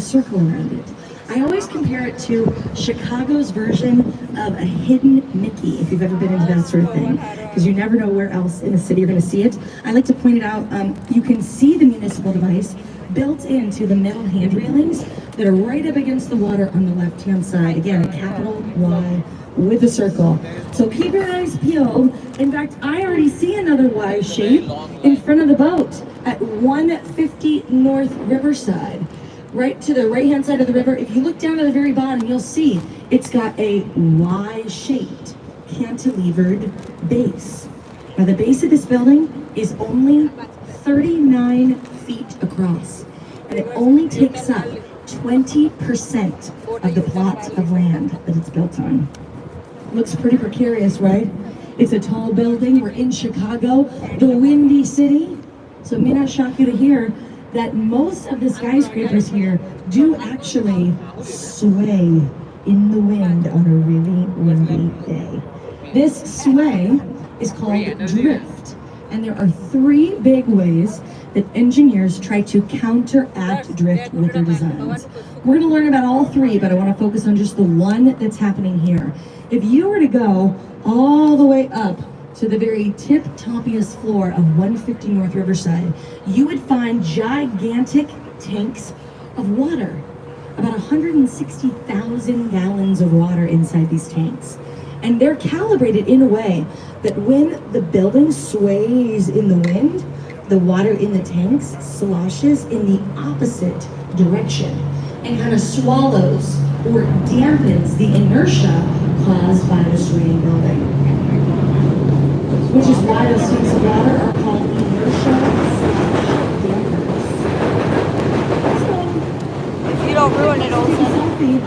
circle around it. I always compare it to Chicago's version of a hidden Mickey, if you've ever been into that sort of thing, because you never know where else in the city you're going to see it. I like to point it out, you can see the municipal device built into the metal hand railings that are right up against the water on the left-hand side. Again, a capital Y with a circle. So keep your eyes peeled. In fact, I already see another Y shape in front of the boat at 150 North Riverside. Right to the right-hand side of the river, if you look down at the very bottom, you'll see it's got a Y-shaped cantilevered base. Now the base of this building is only 39 feet across, and it only takes up 20% of the plot of land that it's built on. Looks pretty precarious, right? It's a tall building. We're in Chicago, the Windy City. So it may not shock you to hear that most of the skyscrapers here do actually sway in the wind on a really windy day. This sway is called drift, and there are three big ways that engineers try to counteract drift with their designs. We're going to learn about all three, but I want to focus on just the one that's happening here. If you were to go all the way up to the very tip-toppiest floor of 150 North Riverside, you would find gigantic tanks of water, about 160,000 gallons of water inside these tanks. And they're calibrated in a way that when the building sways in the wind, the water in the tanks sloshes in the opposite direction and kind of swallows or dampens the inertia caused by the swaying building. Which is why those tanks of water are called inertia dampers. So, if you don't ruin it, also. Selfie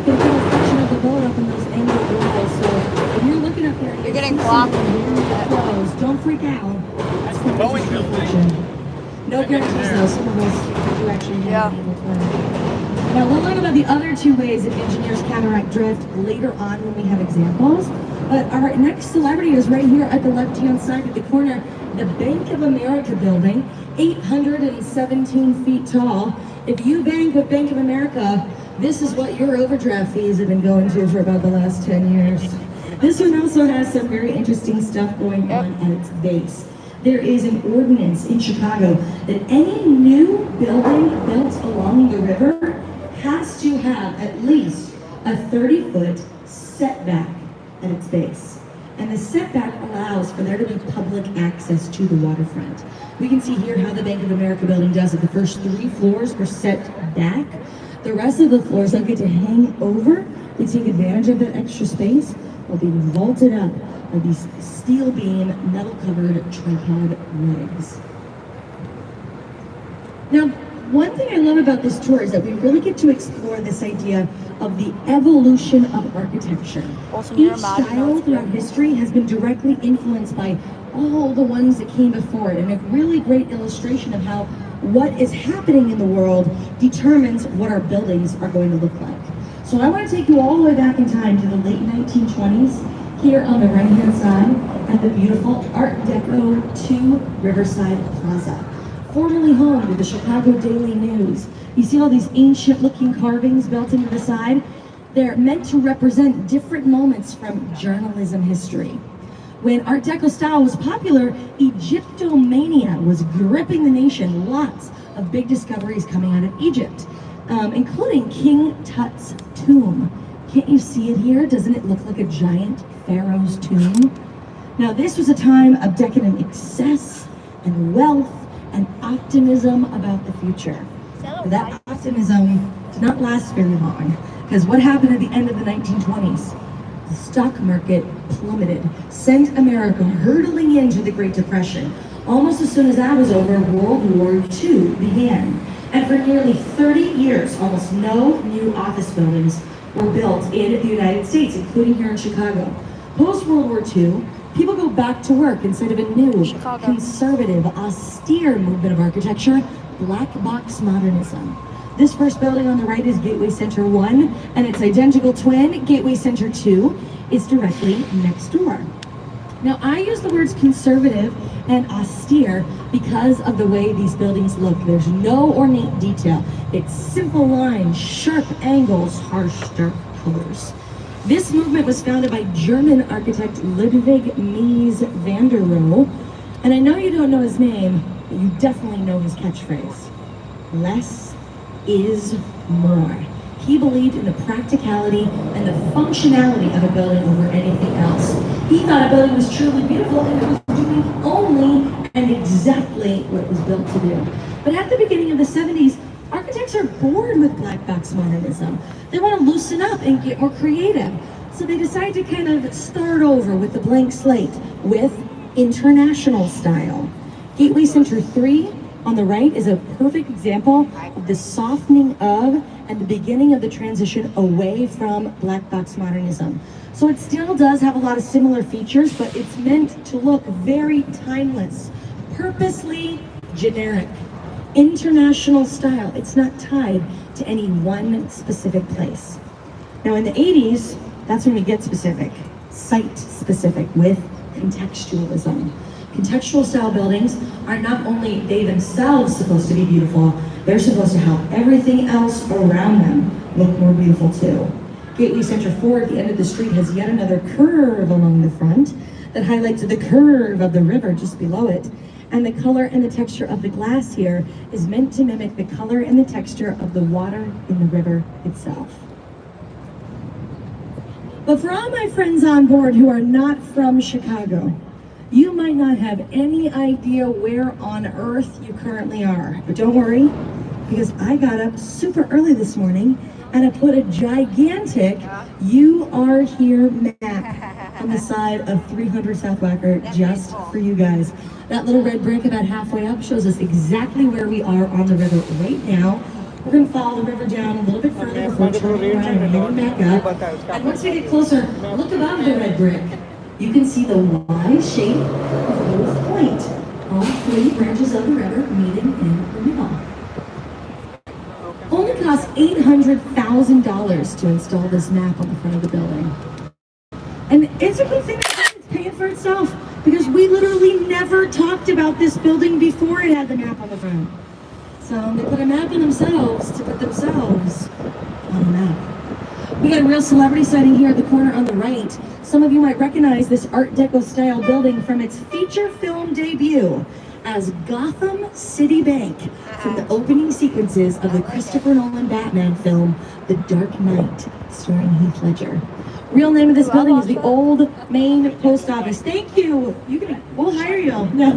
can put a section of the boat up in those angled walls. So if you're looking up there, you're getting blocked. Don't freak out. That's the Boeing building. No guarantees though. Some of us do actually have an angled one. Now we'll learn about the other two ways that engineers counteract drift later on when we have examples. But our next celebrity is right here at the left-hand side of the corner, the Bank of America building, 817 feet tall. If you bank with Bank of America, this is what your overdraft fees have been going to for about the last 10 years. This one also has some very interesting stuff going on at its base. There is an ordinance in Chicago that any new building built along the river has to have at least a 30-foot setback at its base. And the setback allows for there to be public access to the waterfront. We can see here how the Bank of America building does it. The first 3 floors are set back. The rest of the floors don't get to hang over. We take advantage of that extra space. They'll be vaulted up by these steel beam, metal covered tripod legs. Now, one thing I love about this tour is that we really get to explore this idea of the evolution of architecture. Each style throughout history has been directly influenced by all the ones that came before it, and a really great illustration of how what is happening in the world determines what our buildings are going to look like. So I want to take you all the way back in time to the late 1920s, here on the right-hand side at the beautiful Art Deco 2 Riverside Plaza, formerly home to the Chicago Daily News. You see all these ancient-looking carvings built into the side? They're meant to represent different moments from journalism history. When Art Deco style was popular, Egyptomania was gripping the nation. Lots of big discoveries coming out of Egypt, including King Tut's tomb. Can't you see it here? Doesn't it look like a giant pharaoh's tomb? Now, this was a time of decadent excess and wealth and optimism about the future. That optimism did not last very long, because what happened at the end of the 1920s? The stock market plummeted, sent America hurtling into the Great Depression. Almost as soon as that was over, World War II began. And for nearly 30 years, almost no new office buildings were built in the United States, including here in Chicago. Post-World War II, people go back to work inside of a new, conservative, austere movement of architecture, black box modernism. This first building on the right is Gateway Center 1, and its identical twin, Gateway Center 2, is directly next door. Now, I use the words conservative and austere because of the way these buildings look. There's no ornate detail. It's simple lines, sharp angles, harsh dark colors. This movement was founded by German architect Ludwig Mies van der Rohe. And I know you don't know his name, but you definitely know his catchphrase. Less is more. He believed in the practicality and the functionality of a building over anything else. He thought a building was truly beautiful and it was doing only and exactly what it was built to do. But at the beginning of the 70s, architects are bored with black box modernism. They want to loosen up and get more creative. So they decide to kind of start over with a blank slate with international style. Gateway Center 3 on the right is a perfect example of the softening of and the beginning of the transition away from black box modernism. So it still does have a lot of similar features, but it's meant to look very timeless, purposely generic, international style. It's not tied to any one specific place. Now in the 80s, that's when we get specific, site specific with contextualism. Contextual style buildings are not only they themselves supposed to be beautiful, they're supposed to help everything else around them look more beautiful too. Gateway Center 4 at the end of the street has yet another curve along the front that highlights the curve of the river just below it. And the color and the texture of the glass here is meant to mimic the color and the texture of the water in the river itself. But for all my friends on board who are not from Chicago, you might not have any idea where on earth you currently are. But don't worry, because I got up super early this morning and I put a gigantic "You Are Here" map on the side of 300 South Wacker just for you guys. That little red brick about halfway up shows us exactly where we are on the river right now. We're going to follow the river down a little bit further before turning around and heading back up. And once we get closer, look above the red brick. You can see the Y shape of both point. All three branches of the river meeting in the middle. Only cost $800,000 to install this map on the front of the building. And it's a good thing that it's paying for itself because we literally never talked about this building before it had the map on the front. So they put a map in themselves to put themselves on the map. We got a real celebrity sighting here at the corner on the right. Some of you might recognize this Art Deco style building from its feature film debut as Gotham City Bank from the opening sequences of the Christopher Nolan Batman film, The Dark Knight, starring Heath Ledger. Real name of this building is the Old Main Post Office. Thank you. We'll hire you. No.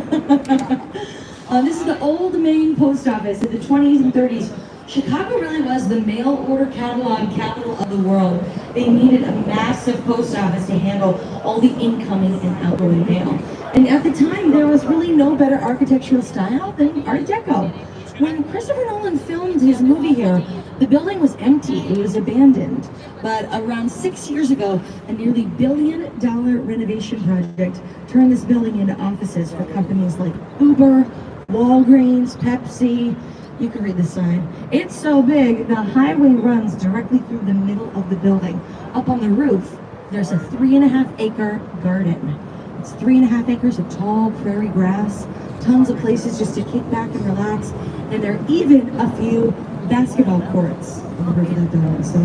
This is the Old Main Post Office in the 20s and 30s. Chicago really was the mail order catalog capital of the world. They needed a massive post office to handle all the incoming and outgoing mail. And at the time, there was really no better architectural style than Art Deco. When Christopher Nolan filmed his movie here, the building was empty, it was abandoned. But around 6 years ago, a nearly $1 billion renovation project turned this building into offices for companies like Uber, Walgreens, Pepsi. You can read the sign. It's so big, the highway runs directly through the middle of the building. Up on the roof, there's a 3.5-acre garden. It's 3.5 acres of tall prairie grass, tons of places just to kick back and relax, and there are even a few basketball courts on the roof of that building. So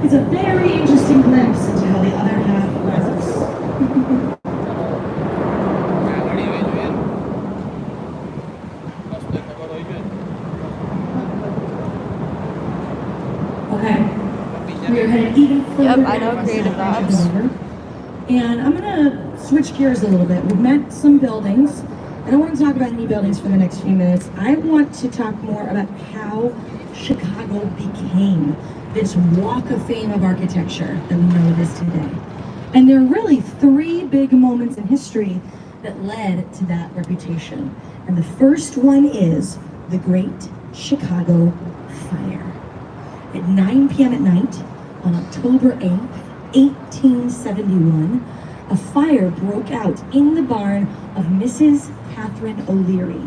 it's a very interesting glimpse into how the other half works. We are headed even further. Yep, I know Creative Labs. And I'm gonna switch gears a little bit. We've met some buildings. I don't want to talk about any buildings for the next few minutes. I want to talk more about how Chicago became this walk of fame of architecture that we know it is today. And there are really three big moments in history that led to that reputation. And the first one is the Great Chicago Fire. At 9 p.m. at night, on October 8th, 1871, a fire broke out in the barn of Mrs. Catherine O'Leary,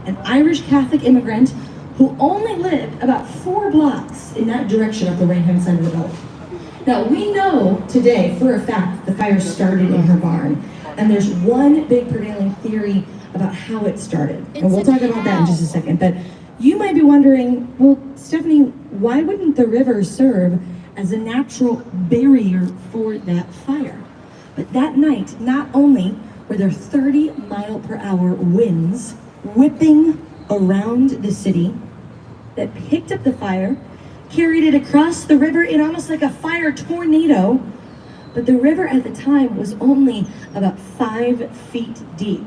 an Irish Catholic immigrant who only lived about 4 blocks in that direction up the right-hand side of the building. Now, we know today for a fact the fire started in her barn, And there's one big prevailing theory about how it started. And we'll talk about that in just a second. But you might be wondering, well, Stephanie, why wouldn't the river serve as a natural barrier for that fire? But that night, not only were there 30-mile-per-hour winds whipping around the city that picked up the fire, carried it across the river in almost like a fire tornado, but the river at the time was only about 5 feet deep.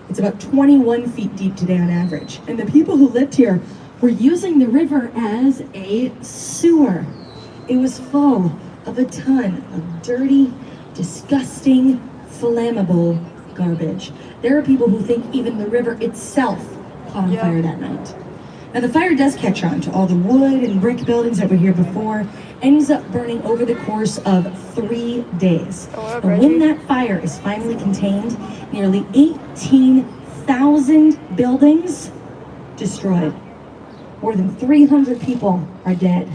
It's about 21 feet deep today on average. And the people who lived here were using the river as a sewer. It was full of a ton of dirty, disgusting, flammable garbage. There are people who think even the river itself caught on fire that night. Now the fire does catch on to all the wood and brick buildings that were here before, ends up burning over the course of 3 days. And when that fire is finally contained, nearly 18,000 buildings destroyed. More than 300 people are dead.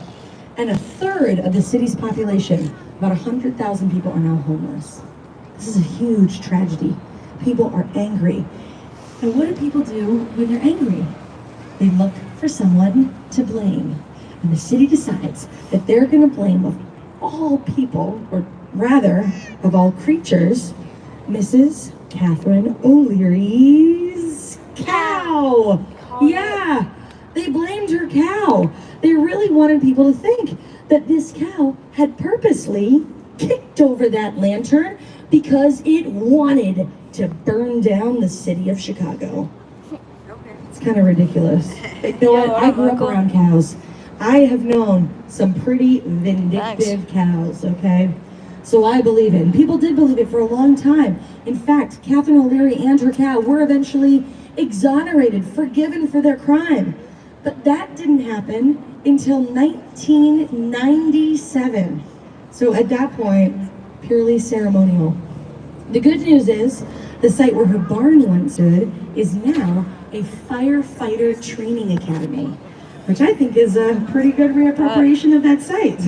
And a third of the city's population, about 100,000 people, are now homeless. This is a huge tragedy. People are angry. And what do people do when they're angry? They look for someone to blame. And the city decides that they're going to blame, of all people, or rather, of all creatures, Mrs. Catherine O'Leary's cow. Yeah, they blamed her cow. They really wanted people to think that this cow had purposely kicked over that lantern because it wanted to burn down the city of Chicago. It's kind of ridiculous. You know what? I grew up around cows. I have known some pretty vindictive cows, okay? So I believe it. And people did believe it for a long time. In fact, Catherine O'Leary and her cow were eventually exonerated, forgiven for their crime. But that didn't happen until 1997. So at that point, purely ceremonial. The good news is, the site where her barn once stood is now a firefighter training academy, which I think is a pretty good reappropriation of that site.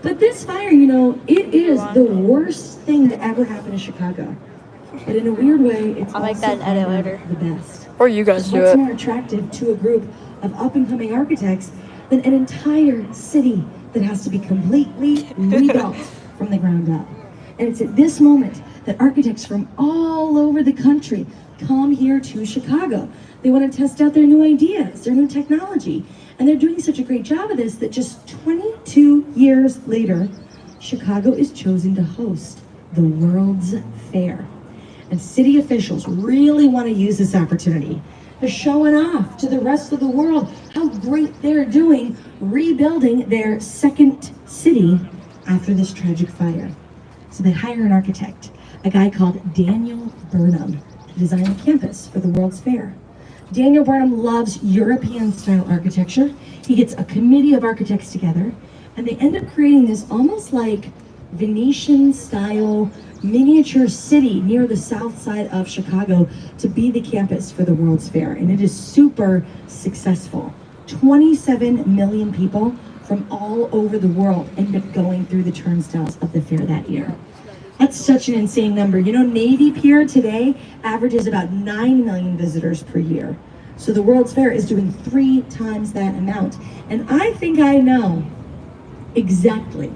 But this fire, you know, it is the worst thing to ever happen to Chicago. But in a weird way, it's I'll make also that an edit later. the best. Or you guys do What's it. more attractive to a group of up-and-coming architects than an entire city that has to be completely rebuilt from the ground up? And it's at this moment that architects from all over the country come here to Chicago. They want to test out their new ideas, their new technology. And they're doing such a great job of this that just 22 years later, Chicago is chosen to host the World's Fair. And city officials really want to use this opportunity. They're showing off to the rest of the world how great they're doing rebuilding their second city after this tragic fire. So they hire an architect, a guy called Daniel Burnham, to design the campus for the World's Fair. Daniel Burnham loves European-style architecture. He gets a committee of architects together, and they end up creating this almost like Venetian-style miniature city near the south side of Chicago to be the campus for the World's Fair, and it is super successful. 27 million people from all over the world end up going through the turnstiles of the fair that year. That's such an insane number. You know, Navy Pier today averages about 9 million visitors per year. So the World's Fair is doing 3 times that amount. And I think I know exactly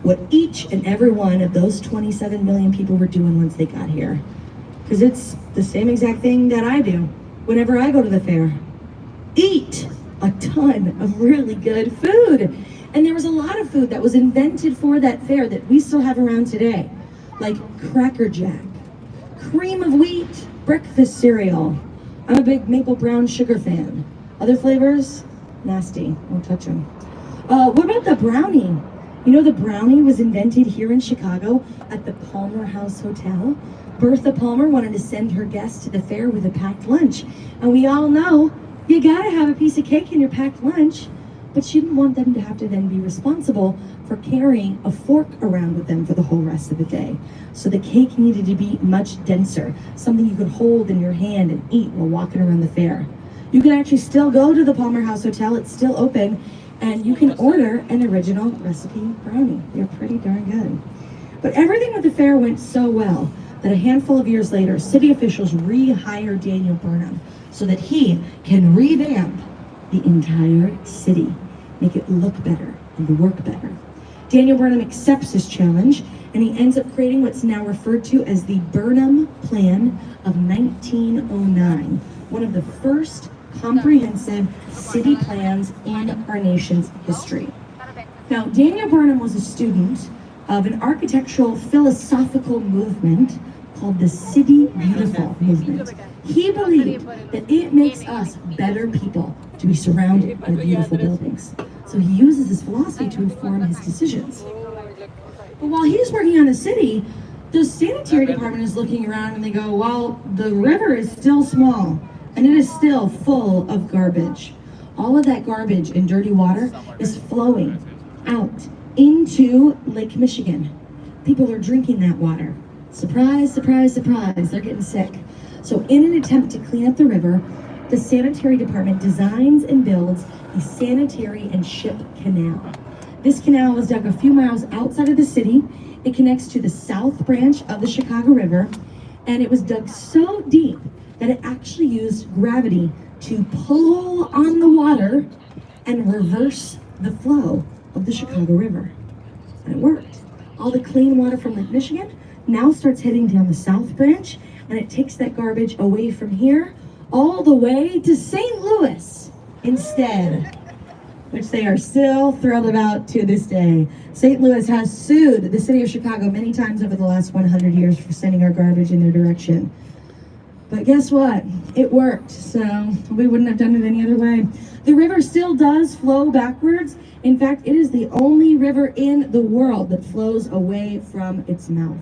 what each and every one of those 27 million people were doing once they got here. Because it's the same exact thing that I do whenever I go to the fair. Eat a ton of really good food. And there was a lot of food that was invented for that fair that we still have around today. Like Cracker Jack, cream of wheat, breakfast cereal. I'm a big maple brown sugar fan. Other flavors? Nasty, won't touch them. What about the brownie? You know, the brownie was invented here in Chicago at the Palmer House Hotel. Bertha Palmer wanted to send her guests to the fair with a packed lunch. And we all know you gotta have a piece of cake in your packed lunch. But she didn't want them to have to then be responsible for carrying a fork around with them for the whole rest of the day. So the cake needed to be much denser, something you could hold in your hand and eat while walking around the fair. You can actually still go to the Palmer House Hotel, it's still open, and you can order an original recipe brownie. They're pretty darn good. But everything with the fair went so well that a handful of years later, city officials rehire Daniel Burnham so that he can revamp the entire city, make it look better and work better. Daniel Burnham accepts this challenge, and he ends up creating what's now referred to as the Burnham Plan of 1909, one of the first comprehensive city plans in our nation's history. Now, Daniel Burnham was a student of an architectural philosophical movement called the City Beautiful movement. He believed that it makes us better people to be surrounded by beautiful buildings. So he uses this philosophy to inform his decisions. But while he's working on the city, the sanitary department is looking around and they go, well, the river is still small and it is still full of garbage. All of that garbage and dirty water is flowing out into Lake Michigan. People are drinking that water. Surprise, surprise, surprise, they're getting sick. So in an attempt to clean up the river, the sanitary department designs and builds a sanitary and ship canal. This canal was dug a few miles outside of the city. It connects to the south branch of the Chicago River, and it was dug so deep that it actually used gravity to pull on the water and reverse the flow of the Chicago River. And it worked. All the clean water from Lake Michigan now starts heading down the south branch, and it takes that garbage away from here all the way to St. Louis instead, which they are still thrilled about to this day. St. Louis has sued the city of Chicago many times over the last 100 years for sending our garbage in their direction. But guess what? It worked, so we wouldn't have done it any other way. The river still does flow backwards. In fact, it is the only river in the world that flows away from its mouth.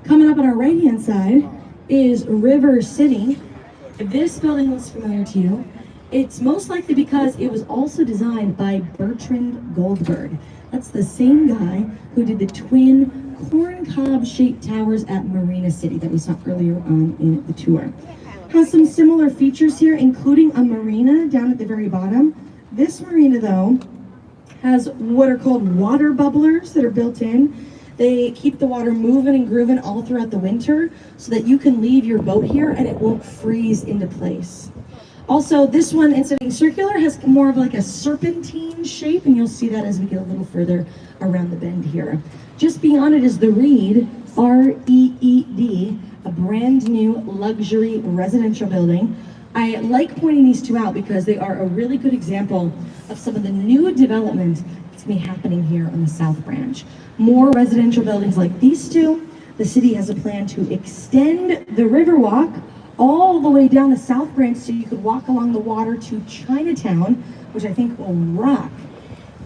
Coming up on our right-hand side is River City. If this building looks familiar to you, it's most likely because it was also designed by Bertrand Goldberg. That's the same guy who did the twin corn-cob-shaped towers at Marina City that we saw earlier on in the tour. Has some similar features here, including a marina down at the very bottom. This marina, though, has what are called water bubblers that are built in. They keep the water moving and grooving all throughout the winter so that you can leave your boat here and it won't freeze into place. Also, this one, instead of being circular, has more of like a serpentine shape, and you'll see that as we get a little further around the bend here. Just beyond it is the Reed, R-E-E-D, a brand new luxury residential building. I like pointing these two out because they are a really good example of some of the new development that's going to be happening here on the South Branch. More residential buildings like these two. The city has a plan to extend the Riverwalk all the way down the South Branch so you could walk along the water to Chinatown, which I think will rock.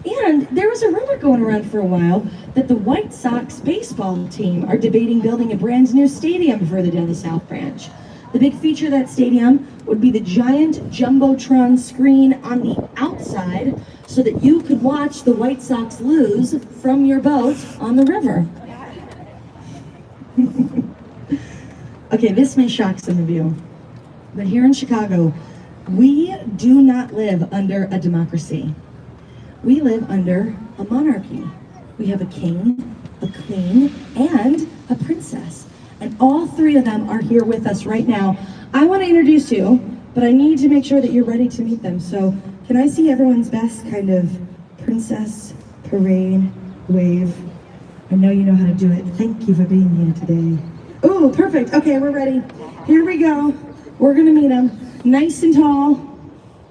And there was a rumor going around for a while that the White Sox baseball team are debating building a brand new stadium further down the South Branch. The big feature of that stadium would be the giant Jumbotron screen on the outside so that you could watch the White Sox lose from your boat on the river. Okay, this may shock some of you, but here in Chicago, we do not live under a democracy. We live under a monarchy. We have a king, a queen, and a princess. And all three of them are here with us right now. I want to introduce you, but I need to make sure that you're ready to meet them. So can I see everyone's best kind of princess parade wave? I know you know how to do it. Thank you for being here today. Oh, perfect. Okay, we're ready. Here we go. We're going to meet them nice and tall,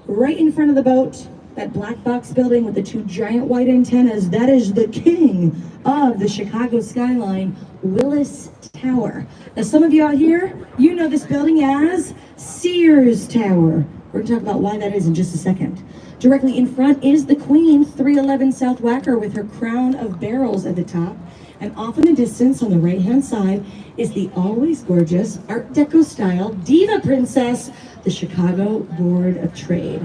right in front of the boat. That black box building with the two giant white antennas, that is the king of the Chicago skyline, Willis Tower. Now, some of you out here, you know this building as Sears Tower. We're going to talk about why that is in just a second. Directly in front is the Queen, 311 South Wacker, with her crown of barrels at the top. And off in the distance on the right-hand side is the always gorgeous Art Deco style Diva Princess, the Chicago Board of Trade.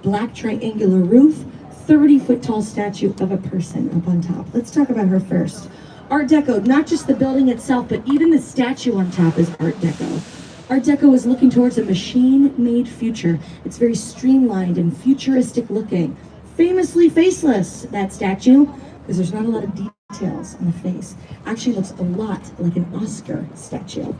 Black triangular roof, 30-foot tall statue of a person up on top. Let's talk about her first. Art Deco, not just the building itself, but even the statue on top is Art Deco. Art Deco is looking towards a machine-made future. It's very streamlined and futuristic looking. Famously faceless, that statue, because there's not a lot of detail details on the face. Actually looks a lot like an Oscar statue.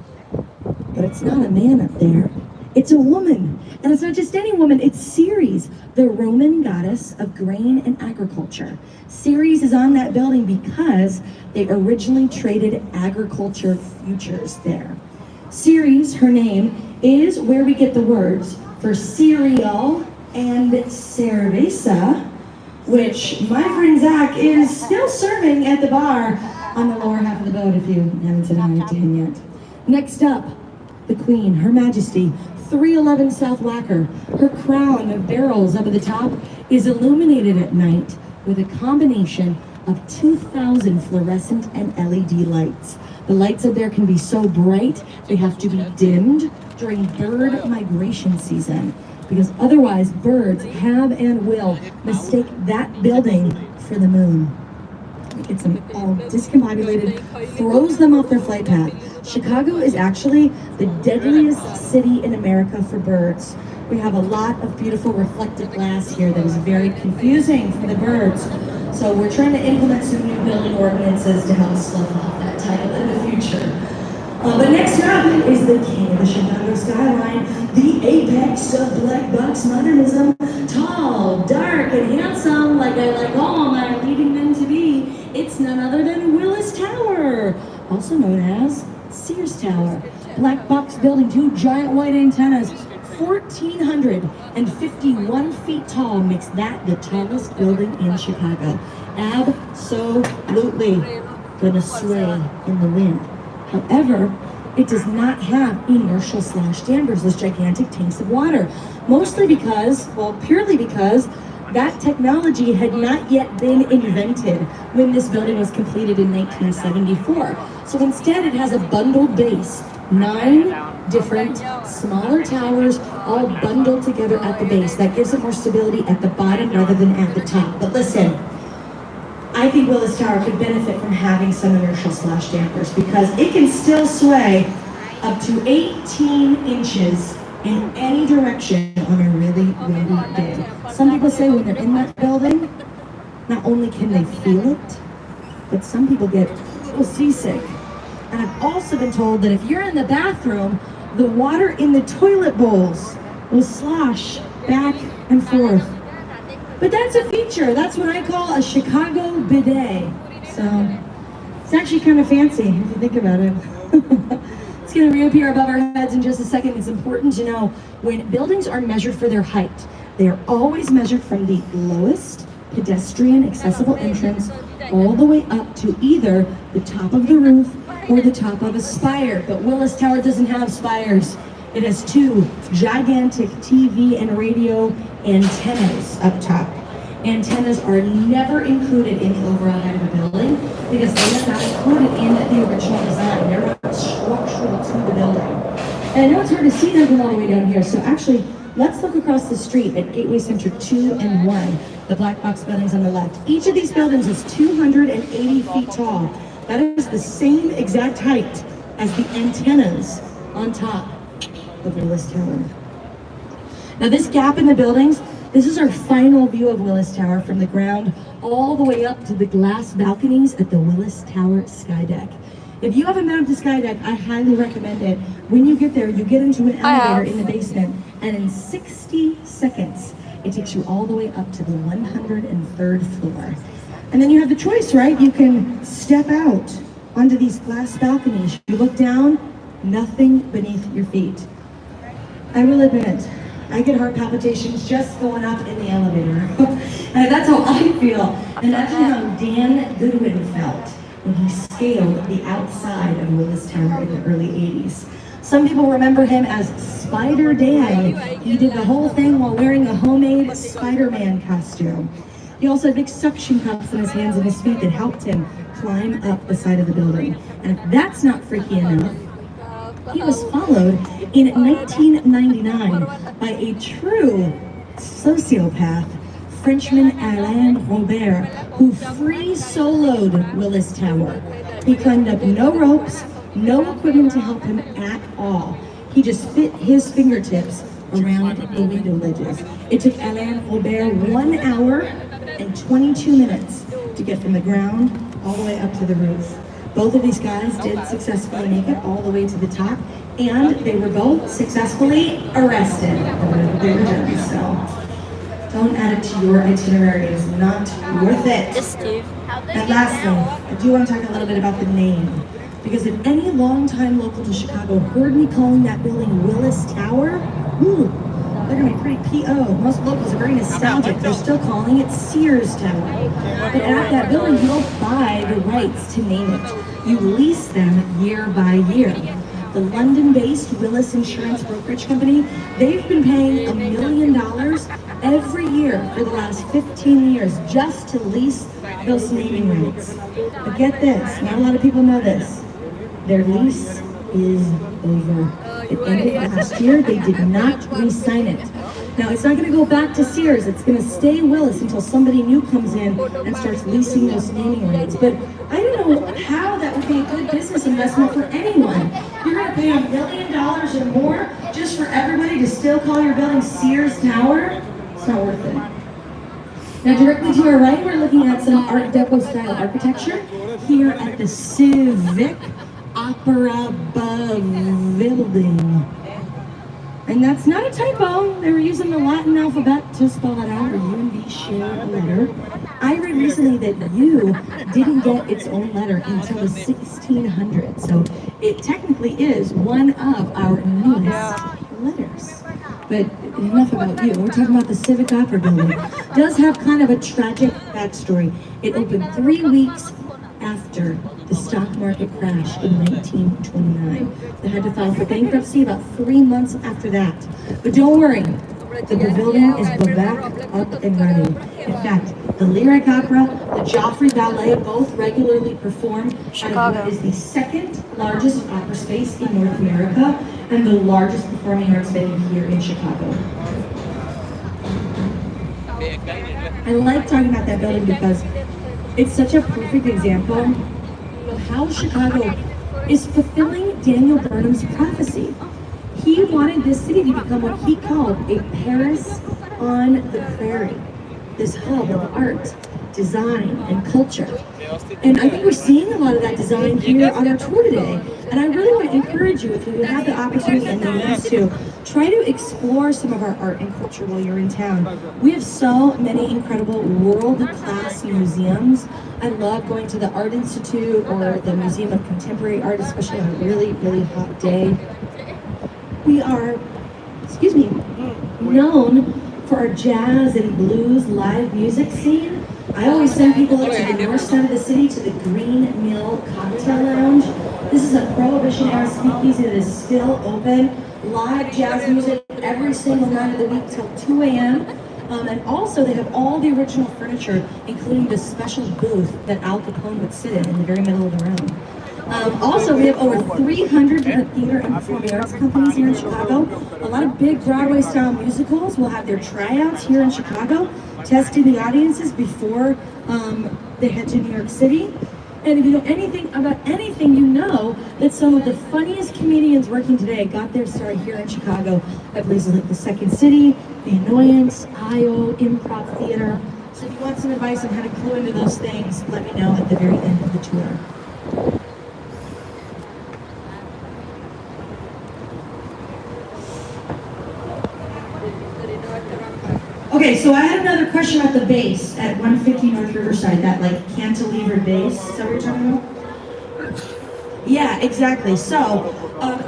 But it's not a man up there. It's a woman. And it's not just any woman, it's Ceres, the Roman goddess of grain and agriculture. Ceres is on that building because they originally traded agriculture futures there. Ceres, her name, is where we get the words for cereal and cerveza, which my friend Zach is still serving at the bar on the lower half of the boat if you haven't said hi to him yet. Next up, the Queen, Her Majesty, 311 South Lacquer. Her crown of barrels up at the top is illuminated at night with a combination of 2,000 fluorescent and LED lights. The lights up there can be so bright, they have to be dimmed during bird migration season, because otherwise birds have and will mistake that building for the moon. It gets them all discombobulated, throws them off their flight path. Chicago is actually the deadliest city in America for birds. We have a lot of beautiful reflective glass here that is very confusing for the birds. So we're trying to implement some new building ordinances to help slough off that title in the future. But next up is the king of the Chicago skyline, the apex of black box modernism, tall, dark, and handsome, like I like all my leading men to be. It's none other than Willis Tower, also known as Sears Tower. Black box building, 2 giant white antennas, 1,451 feet tall, makes that the tallest building in Chicago. Absolutely gonna sway in the wind. However, it does not have inertial slash dampers, those gigantic tanks of water. Mostly because, well, purely because that technology had not yet been invented when this building was completed in 1974. So instead it has a bundled base, 9 different smaller towers all bundled together at the base. That gives it more stability at the bottom rather than at the top. But listen, I think Willis Tower could benefit from having some inertial slash dampers because it can still sway up to 18 inches in any direction on a really windy day. Some people say when they're in that building, not only can they feel it, but some people get a little seasick. And I've also been told that if you're in the bathroom, the water in the toilet bowls will slosh back and forth. But that's a feature. That's what I call a Chicago bidet. So it's actually kind of fancy if you think about it. It's going to reappear above our heads in just a second. It's important to know when buildings are measured for their height, they are always measured from the lowest pedestrian accessible entrance all the way up to either the top of the roof or the top of a spire. But Willis Tower doesn't have spires. It has 2 gigantic TV and radio antennas up top. Antennas are never included in the overall height of a building because they are not included in the original design. They're not structural to the building. And I know it's hard to see them from all the way down here, so actually, let's look across the street at Gateway Center 2 and 1, the black box buildings on the left. Each of these buildings is 280 feet tall. That is the same exact height as the antennas on top of Willis Tower. Now this gap in the buildings, this is our final view of Willis Tower from the ground all the way up to the glass balconies at the Willis Tower sky deck. If you haven't been up to sky deck, I highly recommend it. When you get there, you get into an elevator in the basement, and in 60 seconds, it takes you all the way up to the 103rd floor. And then you have the choice, right? You can step out onto these glass balconies. You look down, nothing beneath your feet. I will admit, I get heart palpitations just going up in the elevator. And that's how I feel. And that's how Dan Goodwin felt when he scaled the outside of Willis Tower in the early 80s. Some people remember him as Spider Dan. He did the whole thing while wearing a homemade Spider-Man costume. He also had big suction cups in his hands and his feet that helped him climb up the side of the building. And if that's not freaky enough, he was followed in 1999 by a true sociopath, Frenchman Alain Robert, who free soloed Willis Tower. He climbed up no ropes, no equipment to help him at all. He just fit his fingertips around the window ledges. It took Alain Robert 1 hour and 22 minutes to get from the ground all the way up to the roof. Both of these guys did successfully make it all the way to the top, and they were both successfully arrested for what they were doing. So don't add it to your itinerary. It's not worth it. And lastly, I do want to talk a little bit about the name. Because if any longtime local to Chicago heard me calling that building Willis Tower, they're gonna be pretty P.O. Most locals are very nostalgic. They're still calling it Sears Tower. But at that building, you don't buy the rights to name it. You lease them year by year. The London-based Willis Insurance Brokerage Company, they've been paying $1 million every year for the last 15 years just to lease those naming rights. But get this, not a lot of people know this. Their lease is over. It ended last year. They did not re-sign it. Now, it's not going to go back to Sears. It's going to stay Willis until somebody new comes in and starts leasing those naming rights. But I don't know how that would be a good business investment for anyone. You're going to pay $1 million or more just for everybody to still call your building Sears Tower? It's not worth it. Now, directly to our right, we're looking at some Art Deco style architecture here at the Civic Opera Building. And that's not a typo. They were using the Latin alphabet to spell that out, or U and V share a letter. I read recently that U didn't get its own letter until the 1600s. So it technically is one of our newest letters. But enough about you. We're talking about the Civic Opera Building. It does have kind of a tragic backstory. It opened 3 weeks after the stock market crash in 1929. They had to file for bankruptcy about 3 months after that. But don't worry, the pavilion is back up and running. In fact, the Lyric Opera, the Joffrey Ballet both regularly perform at what is the second largest opera space in North America and the largest performing arts venue here in Chicago. I like talking about that building because it's such a perfect example of how Chicago is fulfilling Daniel Burnham's prophecy. He wanted this city to become what he called a Paris on the prairie, this hub of art, design, and culture. And I think we're seeing a lot of that design here on our tour today. And I really want to encourage you, if you have the opportunity and the means to, try to explore some of our art and culture while you're in town. We have so many incredible world-class museums. I love going to the Art Institute or the Museum of Contemporary Art, especially on a really, really hot day. We are, known for our jazz and blues live music scene. I always send people up to the north side of the city to the Green Mill Cocktail Lounge. This is a Prohibition-era speakeasy that is still open. Live jazz music every single night of the week till 2 a.m. And also they have all the original furniture, including this special booth that Al Capone would sit in the very middle of the room. Also, we have over 300 different theater and performing arts companies here in Chicago. A lot of big Broadway-style musicals will have their tryouts here in Chicago, testing the audiences before they head to New York City. And if you know anything about anything, you know that some of the funniest comedians working today got their start here in Chicago at places like the Second City, The Annoyance, IO, Improv Theater. So if you want some advice on how to clue into those things, let me know at the very end of the tour. Okay, so I had another question about the base at 150 North Riverside, that like cantilevered base. Is that what you're talking about? Yeah, exactly. So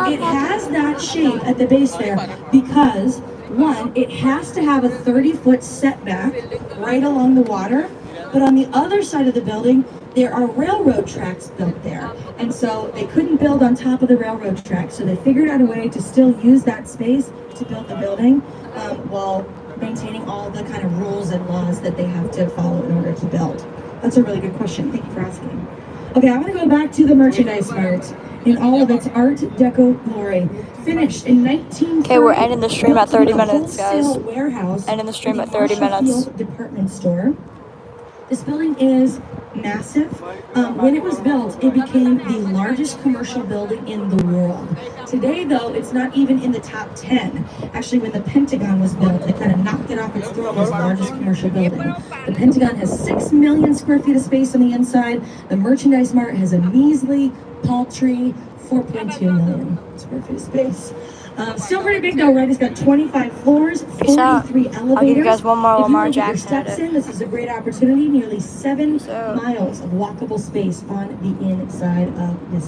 it has that shape at the base there because, one, it has to have a 30-foot setback right along the water, but on the other side of the building, there are railroad tracks built there. And so they couldn't build on top of the railroad tracks, so they figured out a way to still use that space to build the building while maintaining all the kind of rules and laws that they have to follow in order to build. That's a really good question. Thank you for asking. Okay, I want to go back to the merchandise mart in all of its Art Deco glory. Finished in 1930. Okay, we're ending the stream at 30 minutes, guys. Warehouse. Ending the stream at 30 minutes. Department store. This building is massive. When it was built, it became the largest commercial building in the world. Today, though, it's not even in the top 10. Actually, when the Pentagon was built, it kind of knocked it off its throne as the largest commercial building. The Pentagon has 6 million square feet of space on the inside. The Merchandise Mart has a measly, paltry 4.2 million square feet of space. Still pretty big though, right? It's got 25 floors, 43 elevators. I'll give you guys one more If you Lamar want to get your Jackson steps edit. in, this is a great opportunity. Nearly 7 So- miles of walkable space on the inside of this